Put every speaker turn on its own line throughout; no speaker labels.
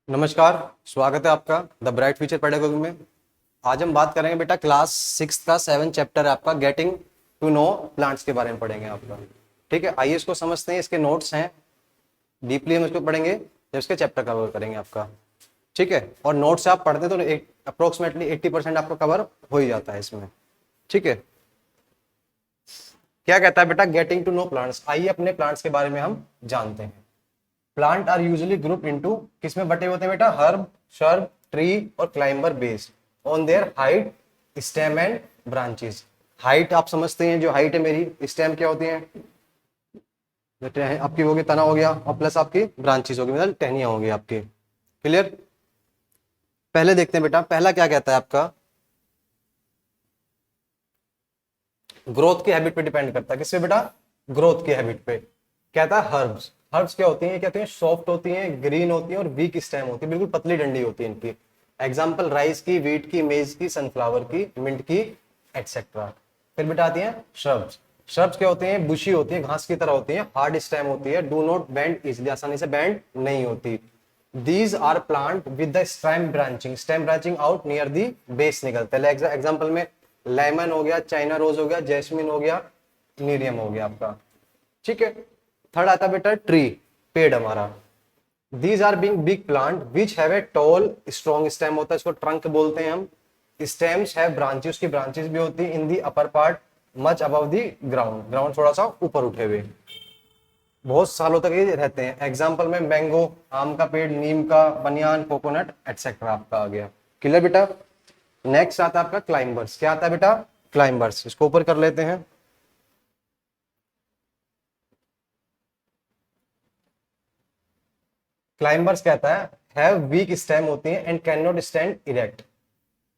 नमस्कार। स्वागत है आपका द ब्राइट फ्यूचर पेडागोगी में। आज हम बात करेंगे बेटा क्लास 6 का 7 चैप्टर है आपका गेटिंग टू नो प्लांट्स के बारे में पढ़ेंगे आपका। ठीक है, आइए इसको समझते हैं। इसके नोट्स हैं, डीपली हम इसको पढ़ेंगे जब इसके चैप्टर कवर करेंगे आपका। ठीक है, और नोट्स से आप पढ़ते हैं तो अप्रोक्सीमेटली 80% आपका कवर हो ही जाता है इसमें। ठीक है, क्या कहता है बेटा गेटिंग टू नो प्लांट्स। आइए अपने प्लांट्स के बारे में हम जानते हैं। Plant are usually group into, किसमें बटे होते हैं बेटा? हर्ब, शर्ब, ट्री और climber based on their height, stem and branches. Height आप समझते हैं, जो हाइट है मेरी, स्टेम क्या होती है? आपकी होगी तना हो गया, और प्लस आपकी ब्रांचेस होगी, मतलब टहनियां होगी आपकी। क्लियर? पहले देखते हैं बेटा, पहला क्या कहता है आपका? ग्रोथ की हैबिट पे डिपेंड करता है। किससे बेटा? ग्रोथ की हैबिट पे। कहता है हर्ब्स। हर्ब्स क्या होती हैं? कहते हैं सॉफ्ट होती हैं, ग्रीन होती हैं और वीक स्टेम होती है, बिल्कुल पतली डंडी होती है इनकी। एग्जाम्पल राइस की, व्हीट की, मेज की, सनफ्लावर की, मिंट की, एटसेट्रा। फिर बेटा आती है श्रब्स। श्रब्स क्या होते हैं? बुशी होती है, घास की तरह होती है, हार्ड स्टेम होती है, डू नॉट बेंड इजिली, आसानी से बेंड नहीं होती। These are plant with the stem branching, stem branching out near the base निकलते हैं। एग्जाम्पल में लेमन हो गया, चाइना रोज हो गया, जैस्मिन हो गया, नीरियम हो गया आपका। ठीक है, थर्ड आता बेटा ट्री, पेड़ हमारा। These are being big plant which have a tall strong stem होता है, इसको ट्रंक बोलते हैं हम। स्टेम्स है ब्रांचेस, उसकी ब्रांचेस भी होती है in the upper part much above the ground, ground थोड़ा सा ऊपर उठे हुए, बहुत सालों तक ये रहते हैं। एग्जाम्पल में मैंगो, आम का पेड़, नीम का, बनियान, कोकोनट एटसेट्रा आपका आ गया। क्लियर बेटा? नेक्स्ट आता है आपका क्लाइंबर्स। क्या आता है बेटा? क्लाइंबर्स। इसको ऊपर कर लेते हैं। क्लाइंबर्स कहता है हैव वीक स्टेम होती है and can not stand erect.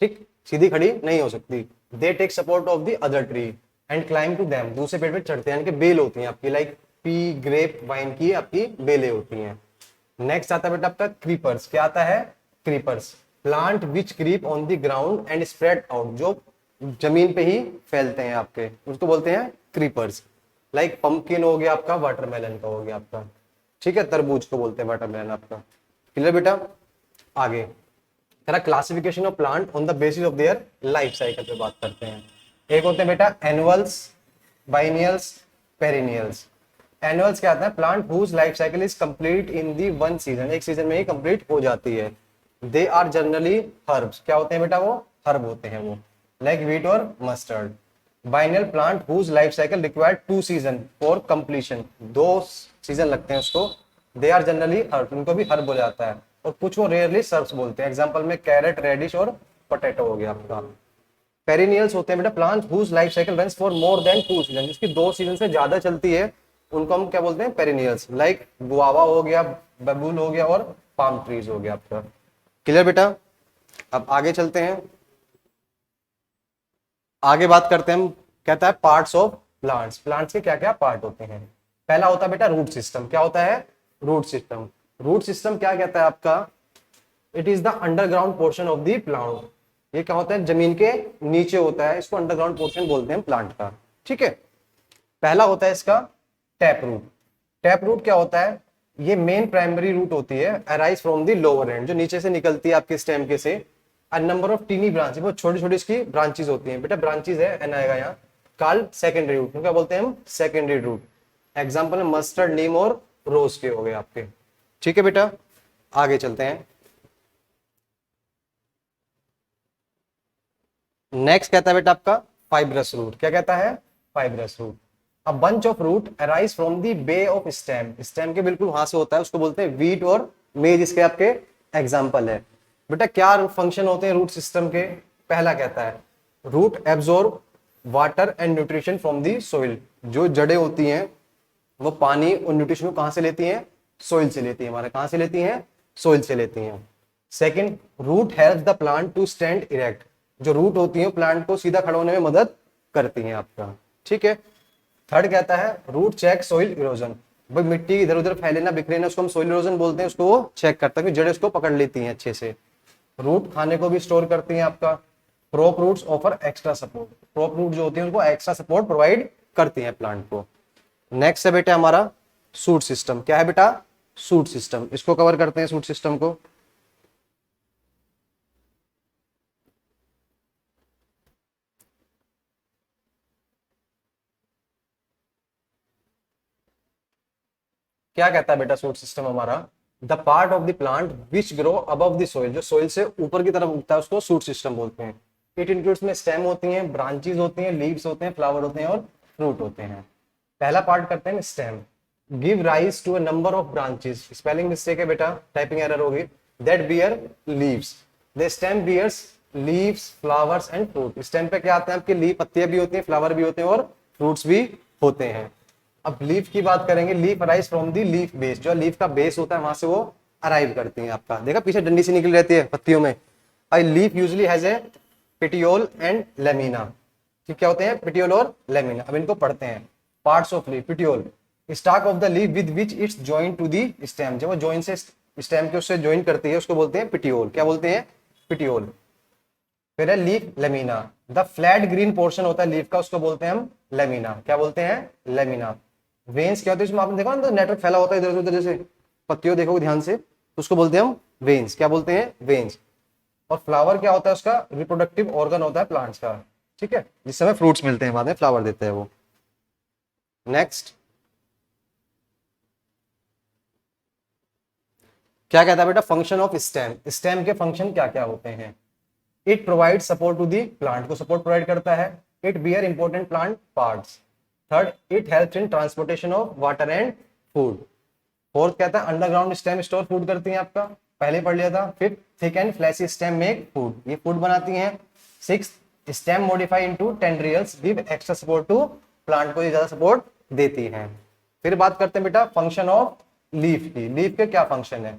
ठीक, सीधी खड़ी नहीं हो सकती। They take support of the other tree and climb to them, दूसरे पेड़ पे चढ़ते हैं। इनके बेल होती हैं आपकी, लाइक पी, ग्रेप, वाइन की आपकी बेलें होती हैं। नेक्स्ट आता है बेटा आपका क्रीपर्स। क्या आता है? Creepers. Plant which creep on the ground and spread out, जो जमीन पे ही फैलते हैं आपके, उसको बोलते हैं क्रीपर्स। लाइक पंपकिन हो गया आपका, वाटरमेलन का हो गया आपका। ठीक है, तरबूज को बोलते हैं वाटरमेलन आपका। क्लियर बेटा? आगे तेरा classification of plant on the basis of their life cycle पे बात करते हैं। एक होते हैं बेटा एनुअल्स, बाइनियल्स, पेरिनियल्स। एनुअल्स क्या आता है? Plant whose life cycle is complete in the one season, एक सीजन में ही कंप्लीट हो जाती है। They are generally herbs. क्या होते हैं बेटा? वो हर्ब होते हैं वो, लाइक व्हीट और mustard. Biennial plant whose life cycle required 2 season for completion, 2 season लगते हैं उसको। दे आर जनरली हर्ब, उनको भी हर्ब बोला जाता है। और कुछ वो रेयरली सर्ब्स बोलते हैं। एग्जांपल में कैरेट, रेडिश और पोटैटो हो गया आपका। पेरिनियल्स होते हैं बेटा plant whose life cycle runs for more than 2 season, जिसकी 2 सीजन से ज्यादा चलती है, उनको हम क्या बोलते हैं? पेरिनियल्स। लाइक गुआवा हो गया, बबूल हो गया और पाम ट्रीज हो गया आपका। क्लियर बेटा? अब आगे चलते हैं, आगे बात करते हैं हम। कहता है पार्ट्स ऑफ प्लांट्स। प्लांट्स के क्या क्या पार्ट होते हैं? पहला होता है बेटा रूट सिस्टम। क्या होता है? Root system. रूट सिस्टम क्या कहता है आपका? It is the underground portion of the plant. ये क्या होता है? जमीन के नीचे होता है, इसको अंडरग्राउंड पोर्शन बोलते हैं प्लांट का। ठीक है, पहला होता है इसका टैप रूट। टैप रूट क्या होता है? ये मेन प्राइमरी रूट होती है, arise from the lower end, जो नीचे से निकलती है आपके स्टेम के से। A number of tiny branches, वो छोटी छोटी इसकी ब्रांचेस होती हैं बेटा, ब्रांचेस है एन आएगा यहाँ। कॉल्ड सेकेंडरी रूट, क्या बोलते हैं हम? Secondary root. एग्जांपल में मस्टर्ड, नीम और रोज के हो गए आपके। ठीक है बेटा, आगे चलते हैं। नेक्स्ट कहता है बेटा आपका फाइब्रस रूट। क्या कहता है? Fibrous root. A bunch of root arise from the base of stem, stem के बिल्कुल वहां से होता है, उसको बोलते हैं व्हीट और मेज, इसके आपके एग्जांपल है। बेटा क्या फंक्शन होते हैं रूट सिस्टम के? पहला कहता है root absorb water and nutrition from the soil, जो जड़ें होती हैं वो पानी और न्यूट्रिशन को कहां से लेती हैं? सोइल से लेती है। हमारे कहां से लेती हैं? सोइल से लेती हैं। Second, root help the plant to stand erect, जो रूट होती है प्लांट को सीधा खड़ा होने में मदद करती हैं आपका। ठीक है। थर्ड कहता है रूट चेक सोइल इरोजन, भाई मिट्टी इधर उधर फैले ना, बिखरे ना, उसको हम सोइल इरोजन बोलते हैं, उसको वो चेक करता है कि जड़ें उसको पकड़ लेती हैं अच्छे से। रूट खाने को भी स्टोर करती हैं आपका। Crop roots offer extra support, crop root जो होती है उनको एक्स्ट्रा सपोर्ट प्रोवाइड करती हैं प्लांट को। नेक्स्ट है बेटा हमारा सूट सिस्टम। क्या है बेटा? Shoot system. इसको कवर करते हैं सूट सिस्टम को। क्या कहता है बेटा शूट सिस्टम हमारा, the part of the plant which grow above the soil, जो सोइल से ऊपर की तरफ उगता है उसको शूट सिस्टम बोलते हैं। इट इंक्लूड्स में स्टेम होती हैं, ब्रांचेज होती हैं, लीव्स होते हैं, फ्लावर होते हैं और फ्रूट होते हैं। पहला पार्ट करते हैं stem, give rise to a number of branches, spelling mistake है बेटा, टाइपिंग एरर होगी, that bear leaves, the stem bears leaves flowers and fruit. Stem पे क्या आते हैं आपके, लीव पत्तियां भी होती हैं, फ्लावर भी होते हैं और फ्रूट्स भी होते हैं। अब लीफ की बात करेंगे, leaf arise from the leaf base, जो लीफ का बेस होता है वहां से वो अराइव करती है आपका, देखा पीछे डंडी से निकल रहती है पत्तियों में। आई leaf usually has a petiole and lamina, क्या होते हैं पिटियोल और लेमिना। अब इनको पढ़ते हैं, parts of leaf, petiole stalk of the leaf with which it's join to the stem, जब वो जॉइन से स्टेम के उससे जॉइन करती है उसको बोलते हैं पिटियोल, क्या बोलते हैं पिटियोल। फिर है leaf lamina, the flat green portion होता है लीफ का उसको बोलते हैं हम लेमिना, क्या बोलते हैं लेमिना। वेन्स क्या होते हैं, इसमें आपने देखा ना तो नेटवर्क फैला होता है इधर उधर, जैसे पत्तियों देखोगे ध्यान से तो उसको बोलते हैं हम वेन्स, क्या बोलते हैं वेन्स। और फ्लावर क्या होता है उसका, रिप्रोडक्टिव ऑर्गन होता है प्लांट्स का, ठीक है, जिससे हमें फ्रूट्स मिलते हैं, बाद में फ्लावर देते हैं वो। नेक्स्ट क्या कहता है बेटा, फंक्शन ऑफ स्टेम, स्टेम के फंक्शन क्या क्या होते हैं। It provide support to the plant, को सपोर्ट प्रोवाइड करता है। It bear important plant parts. Third, it helps in transportation of water and food. Fourth कहता है अंडरग्राउंड स्टेम स्टोर फूड करती हैं आपका, पहले पढ़ लिया था। Fifth, thick and fleshy stem make food, ये फूड बनाती हैं। Sixth, stem modify into tendrils give extra support to plant, को ये ज्यादा सपोर्ट देती है। फिर बात करते हैं बेटा फंक्शन ऑफ लीफ की, लीफ के क्या फंक्शन है।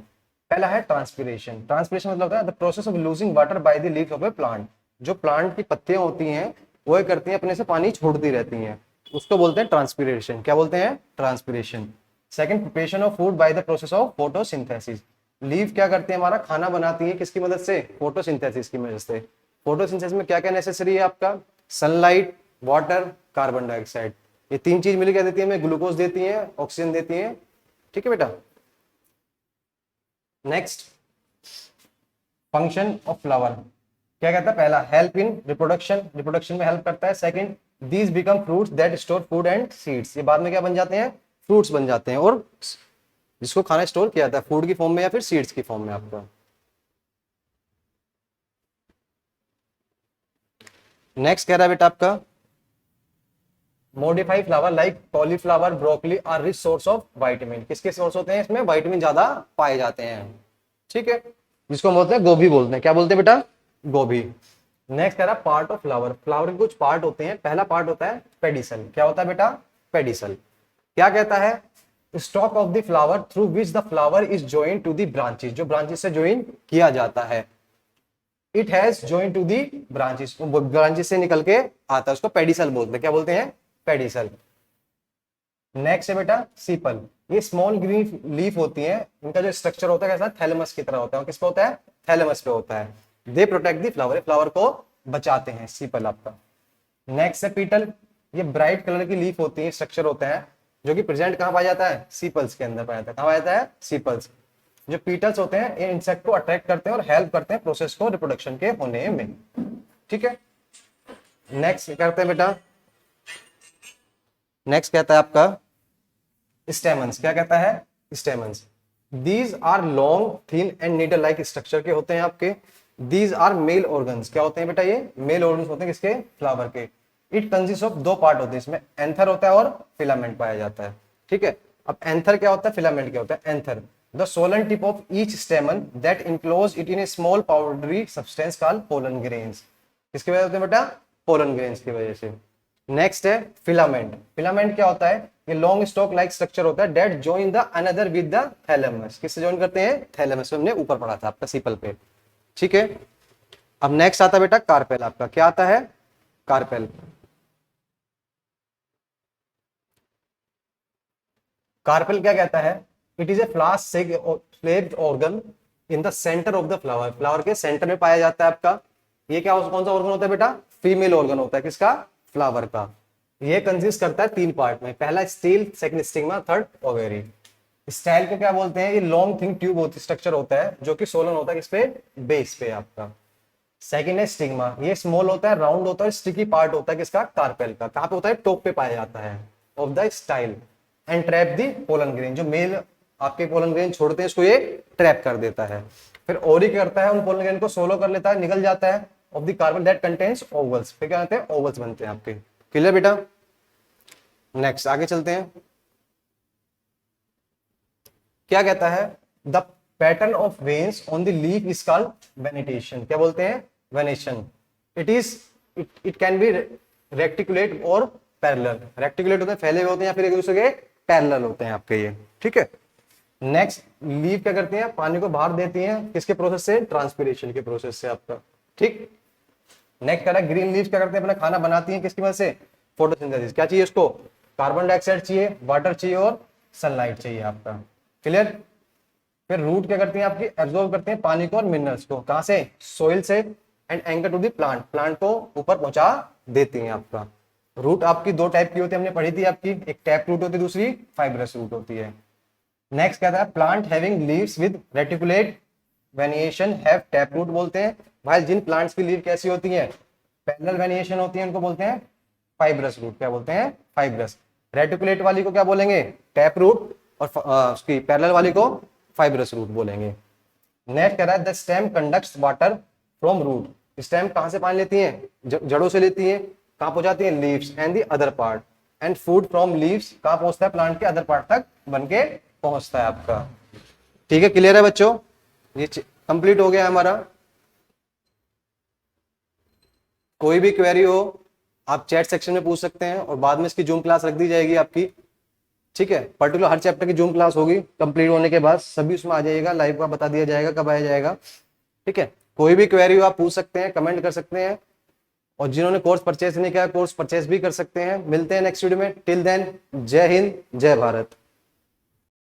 पहला है ट्रांसपिरेशन, ट्रांसपिरेशन मतलब होता है the process of losing water by the leaf of A plant, जो प्लांट की पत्तियां होती हैं वो करती हैं अपने से पानी छोड़ती रहती हैं, उसको बोलते हैं ट्रांसपिरेशन, क्या बोलते हैं transpiration. Second, preparation of food by the process of photosynthesis, leaf क्या करती है हमारा खाना बनाती है किसकी मदद से, फोटोसिंथेसिस की मदद से। फोटोसिंथेसिस में क्या क्या नेसेसरी है आपका, सनलाइट, वाटर, कार्बन डाइऑक्साइड, ये तीन चीज मिलकर क्या देती है हमें, ग्लूकोज देती है, ऑक्सीजन देती है, ठीक है बेटा। नेक्स्ट, फंक्शन ऑफ फ्लावर क्या कहता है, पहला हेल्प इन रिप्रोडक्शन, रिप्रोडक्शन में हेल्प करता है। Second, these become fruits that store food and seeds, ये बाद में क्या बन जाते हैं, फ्रूट्स बन जाते हैं, और जिसको खाना स्टोर किया जाता है फूड की फॉर्म में या फिर सीड्स की फॉर्म में आपका। नेक्स्ट कह रहा है बेटा आपका, modify flower like cauliflower, broccoli are rich source of vitamin, किसके सोर्स होते हैं इसमें, विटामिन ज्यादा पाए जाते हैं, ठीक है, जिसको हम बोलते हैं गोभी बोलते हैं, क्या बोलते हैं बेटा, गोभी। नेक्स्ट कह रहा है पार्ट ऑफ फ्लावर, फ्लावर के कुछ पार्ट होते हैं, पहला पार्ट होता है पेडिसल, क्या होता है बेटा, पेडिसल। क्या कहता है, stalk of the flower through which the flower is joined to the branches, जो ब्रांचेस से ज्वाइन किया जाता है। It has joined to the branches, branches से निकल के आता है, उसको पेडिसल बोलते हैं, क्या बोलते हैं पेडिसल। नेक्स्ट है बेटा सीपल, ये स्मॉल ग्रीन लीफ होती है, इनका जो स्ट्रक्चर होता है कैसा, थैलेमस की तरह होता है, किस पे होता है, थैलेमस पे होता है। They protect the flower, flower को बचाते हैं, सीपल आपका। नेक्स्ट है पीटल, ये ब्राइट कलर की लीफ होती है, स्ट्रक्चर होता है, जो कि प्रेजेंट कहां पाया जाता है, सीपल्स के अंदर पाया जाता है, कहां पाया जाता है, सीपल्स। जो पीटल्स होते हैं ये इंसेक्ट को अट्रैक्ट करते हैं और हेल्प करते हैं प्रोसेस को रिप्रोडक्शन के होने में, ठीक है। नेक्स्ट करते हैं बेटा, नेक्स्ट कहता है आपका स्टेमन्स, क्या कहता है stamens. These are long thin and needle like structure के होते हैं आपके। दीज आर मेल ऑर्गन्स, क्या होते हैं बेटा, ये मेल ऑर्गन्स होते हैं किसके, फ्लावर के। इट कंसिस्ट ऑफ दो पार्ट होते हैं इसमें, एंथर होता है और फिलामेंट पाया जाता है, ठीक है। अब एंथर क्या होता है, फिलामेंट क्या होता है, anther the Solan tip of each स्टेमन that enclose it in A small powdery substance called pollen grains, किसकी वजह से होते हैं बेटा, पोलन ग्रेन्स की वजह से। नेक्स्ट है फिलामेंट, फिलामेंट क्या होता है, ये लॉन्ग स्टॉक लाइक स्ट्रक्चर होता है that join the another with the thalamus, किससे जॉइन करते हैं, थैलेमस, हमने ऊपर पढ़ा था आपका सीपल पे, ठीक है। अब नेक्स्ट आता है बेटा कार्पेल, आपका क्या आता है, कार्पेल। कार्पेल क्या कहता है, it is a flapped organ in the center of the flower, flower के सेंटर में पाया जाता है आपका। ये क्या कौन सा ऑर्गन होता है बेटा, फीमेल ऑर्गन होता है, किसका, फ्लावर का। ये कंसिस्ट करता है तीन पार्ट में, पहला steel, second stigma, third ovary. Style को क्या बोलते हैं, ये लॉन्ग थिंग ट्यूब होती स्ट्रक्चर होता है जो कि सोलन होता है किस पे, बेस पे आपका। सेकंड है स्टिग्मा, ये स्मॉल होता है, राउंड होता है, स्टिकी पार्ट होता है किसका, कार्पेल का। कहां पे होता है, टॉप पे पाया जाता है of the style. And trap the pollen grain, जो मेल आपके पोलन ग्रेन छोड़ते हैं, इसको ये ट्रैप कर देता है। फिर ओरी क्या करता है, उन पोलन ग्रेन को सोलो कर लेता है, निकल जाता है of the carbon that contains vowels. फिर क्या होते हैं, ओवल्स बनते हैं आपके। क्लियर बेटा? नेक्स्ट आगे चलते हैं। क्या कहता है, the pattern of veins on the leaf is called venation. क्या बोलते हैं, venation. It can be reticulate और पैरेलल। रेक्टिकुलेट होते हैं, फैले हुए होते हैं, या फिर एक दूसरे के पैरेलल होते हैं आपके ये, ठीक है। नेक्स्ट, लीफ क्या करती हैं, पानी को बाहर देती हैं, किसके प्रोसेस से, ट्रांसपिरेशन के प्रोसेस से आपका, ठीक। नेक्स्ट कह रहा है, ग्रीन लीफ क्या करते हैं, अपना खाना बनाती हैं, किसकी वजह से, फोटोसिंथेसिस। क्या चाहिए उसको, कार्बन डाइऑक्साइड चाहिए, वाटर चाहिए और सनलाइट चाहिए आपका। क्लियर? फिर रूट क्या करती हैं आपकी, एब्जॉर्ब करते हैं पानी को और मिनरल्स को, कहां से, सोइल से, and anchor to the plant, plant को ऊपर पहुंचा देती हैं आपका। रूट आपकी दो टाइप की होती है, हमने पढ़ी थी आपकी, एक टैप रूट होती है, दूसरी फाइब्रस रूट होती है। नेक्स्ट कहता है, plant having leaves with reticulate venation have tap root बोलते हैं। भाई जिन प्लांट्स की लीव कैसी होती है, पैरेलल वेनिएशन होती है, उनको बोलते हैं फाइब्रस रूट। क्या बोलते हैं, फाइब्रस। रेटिकुलेट वाली को क्या बोलेंगे, टैप रूट, और उसकी पैरेलल वाली को फाइब्रस रूट बोलेंगे। नेक्स्ट कह रहा है, the stem conducts water from root. Stem कहां से पानी लेती है, जड़ों से लेती है, कहां पहुंचाती है, leaves and the other part, and food from leaves कहां पहुंचता है, प्लांट के अदर पार्ट तक बन के पहुंचता है आपका। ठीक है, क्लियर है बच्चों? ये कंप्लीट हो गया हमारा। कोई भी क्वेरी हो आप चैट सेक्शन में पूछ सकते हैं, और बाद में इसकी जूम क्लास रख दी जाएगी आपकी, ठीक है। पर्टिकुलर हर चैप्टर की जूम क्लास होगी, कंप्लीट होने के बाद सभी उसमें आ जाइएगा, लाइव का बता दिया जाएगा कब आया जाएगा, ठीक है। कोई भी क्वेरी हो आप पूछ सकते हैं, कमेंट कर सकते हैं, और जिन्होंने कोर्स परचेज नहीं किया, कोर्स परचेज भी कर सकते हैं। मिलते हैं नेक्स्ट वीडियो में। टिल देन, जय हिंद, जय भारत।